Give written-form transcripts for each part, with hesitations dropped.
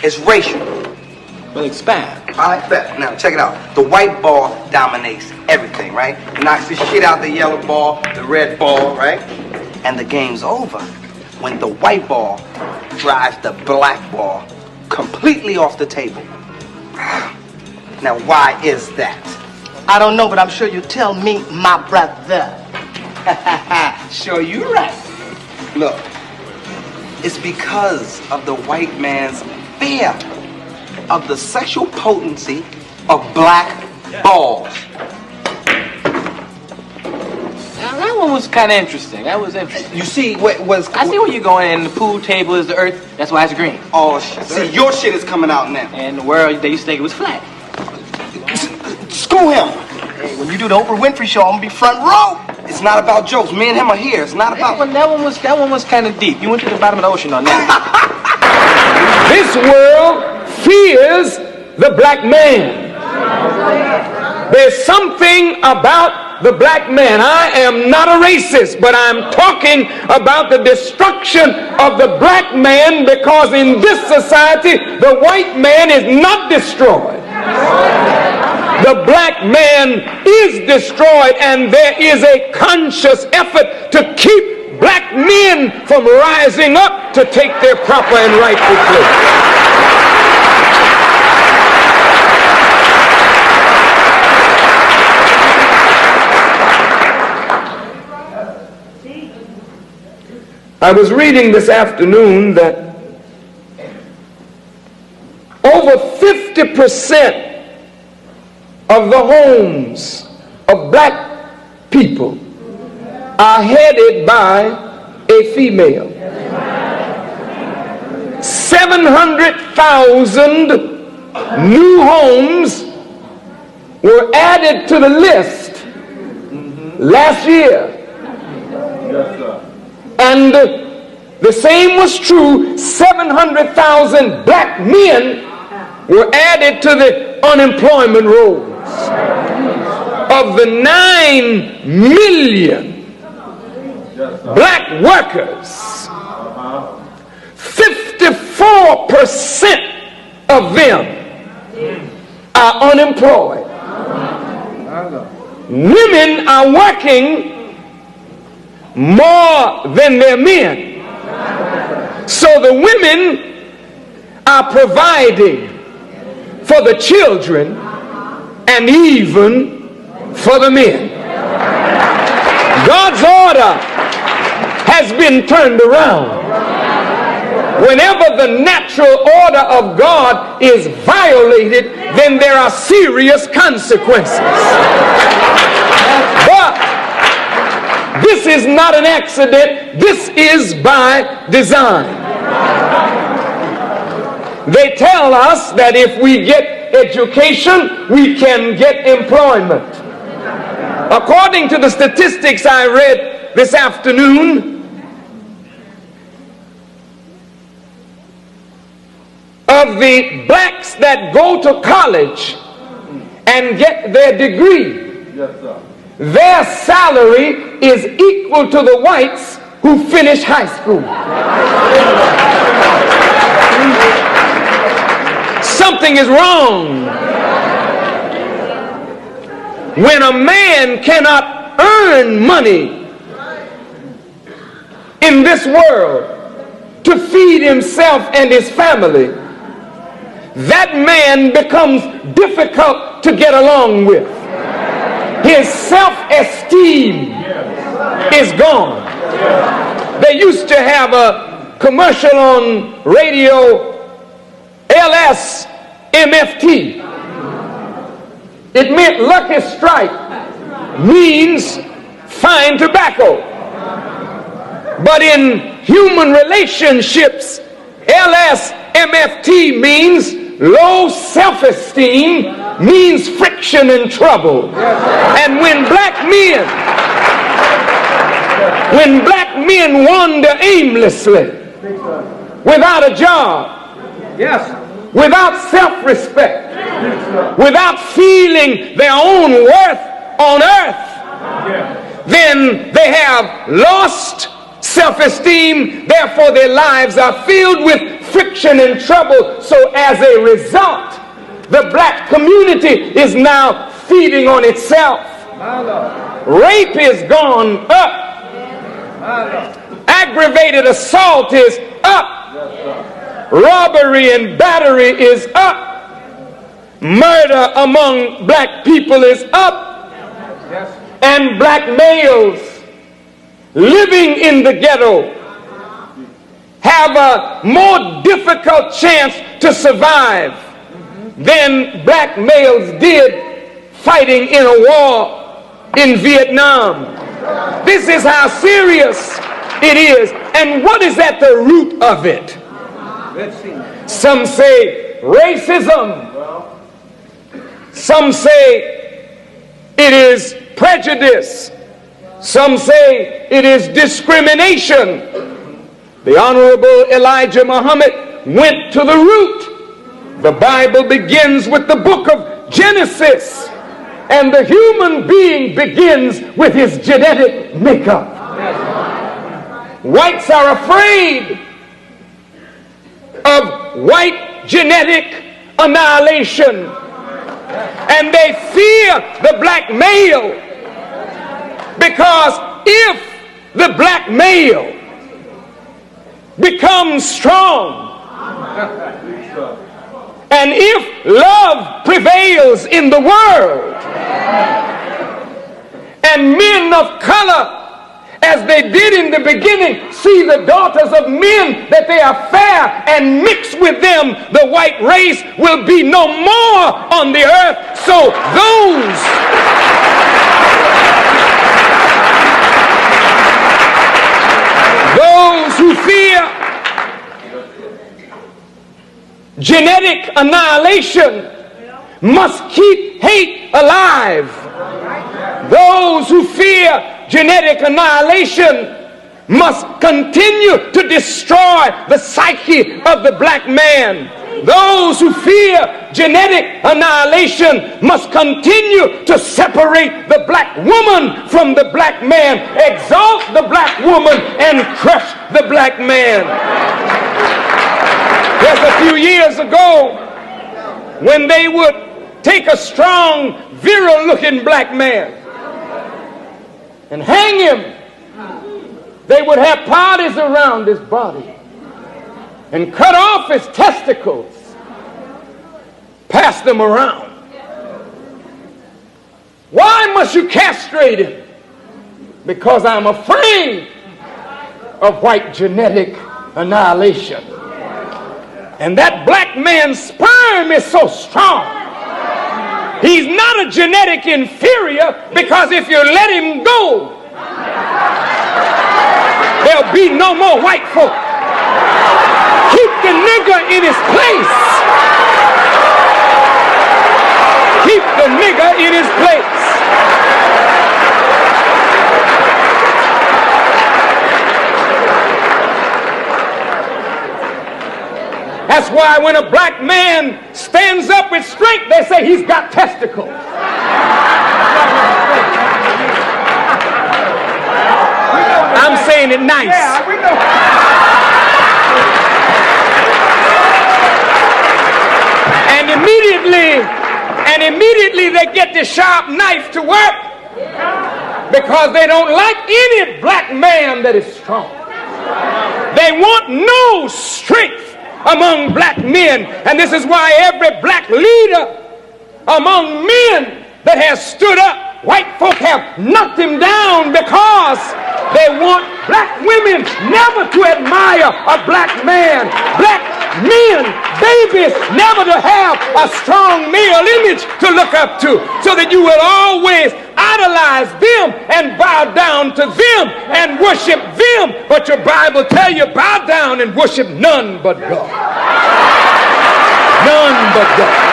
It's racial. Well, expand. I bet. Now, check it out. The white ball dominates everything, right? It knocks the shit out the yellow ball, the red ball, right? And the game's over when the white ball drives the black ball completely off the table. Now, why is that? I don't know, but I'm sure you tell me, my brother. Sure, you're right. Look, it's because of the white man's fear of the sexual potency of black balls. Now, that one was kind of interesting. That was interesting. You see, what was... I see where you're going, and the pool table is the earth. That's why it's green. Oh, see, your shit is coming out now. And the world, they used to think it was flat. Screw him. Hey, when you do the Oprah Winfrey show, I'm gonna be front row. It's not about jokes. Me and him are here. It's not about... That one was kind of deep. You went to the bottom of the ocean on that. This world fears the black man. There's something about the black man. I am not a racist, but I'm talking about the destruction of the black man, because in this society, the white man is not destroyed. The black man is destroyed, and there is a conscious effort to keep black men from rising up to take their proper and rightful place. I was reading this afternoon that over 50% of the homes of black people are headed by a female. 700,000 new homes were added to the list last year. And the same was true. 700,000 black men were added to the unemployment rolls. Of the 9 million black workers, 54% of them are unemployed. Women are working more than their men. So the women are providing for the children and even for the men. God's order has been turned around. Whenever the natural order of God is violated, then there are serious consequences. But this is not an accident. This is by design. They tell us that if we get education, we can get employment. According to the statistics I read this afternoon, of the blacks that go to college and get their degree, their salary is equal to the whites who finish high school. Something is wrong when a man cannot earn money in this world to feed himself and his family. That man becomes difficult to get along with. His self-esteem is gone. They used to have a commercial on radio, LS MFT. It meant Lucky Strike means fine tobacco. But in human relationships, LS MFT means low self-esteem, means friction and trouble. And when black men wander aimlessly, without a job, without self-respect, without feeling their own worth on earth, then they have lost self-esteem. Therefore their lives are filled with friction and trouble. So as a result, the black community is now feeding on itself. Rape is gone up. Aggravated assault is up. Robbery and battery is up. Murder among black people is up. And black males living in the ghetto have a more difficult chance to survive than black males did fighting in a war in Vietnam. This is how serious it is. And what is at the root of it? Some say racism. Some say it is prejudice. Some say it is discrimination. The Honorable Elijah Muhammad went to the root. The Bible begins with the book of Genesis, and the human being begins with his genetic makeup. Whites are afraid of white genetic annihilation, and they fear the black male, because if the black male becomes strong, and if love prevails in the world, and men of color, as they did in the beginning, see the daughters of men, that they are fair, and mix with them, the white race will be no more on the earth. So those who fear genetic annihilation must keep hate alive. Those who fear genetic annihilation must continue to destroy the psyche of the black man. Those who fear genetic annihilation must continue to separate the black woman from the black man, exalt the black woman, and crush the black man. Just a few years ago, when they would take a strong, virile-looking black man and hang him, they would have parties around his body and cut off his testicles, pass them around. Why must you castrate him? Because I'm afraid of white genetic annihilation. And that black man's sperm is so strong. He's not a genetic inferior, because if you let him go, there'll be no more white folk. Keep the nigger in his place. Keep the nigger in his place. That's why when a black man stands up with strength, they say he's got testicles. I'm saying it nice. And immediately they get the sharp knife to work, because they don't like any black man that is strong. They want no strength among black men. And this is why every black leader among men that has stood up, white folk have knocked him down, because they want black women never to admire a black man, black men, babies, never to have a strong male image to look up to, so that you will always idolize them and bow down to them and worship them. But your Bible tells you, bow down and worship none but God. None but God.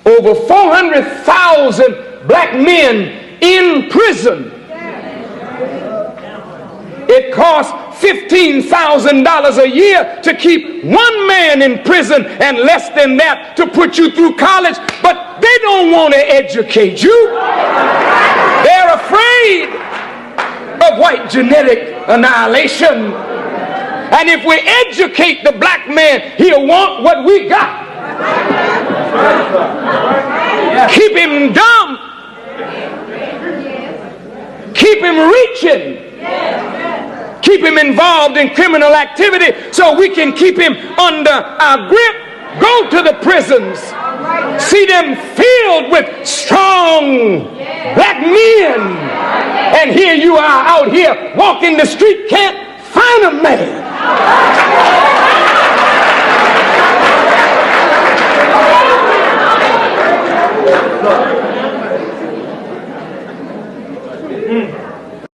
Over 400,000 black men in prison. It costs $15,000 a year to keep one man in prison and less than that to put you through college, but they don't want to educate you. They're afraid of white genetic annihilation. And if we educate the black man, he'll want what we got. Keep him dumb. Keep him reaching. Keep him involved in criminal activity so we can keep him under our grip. Go to the prisons. See them filled with strong black men. And here you are out here walking the street, can't find a man.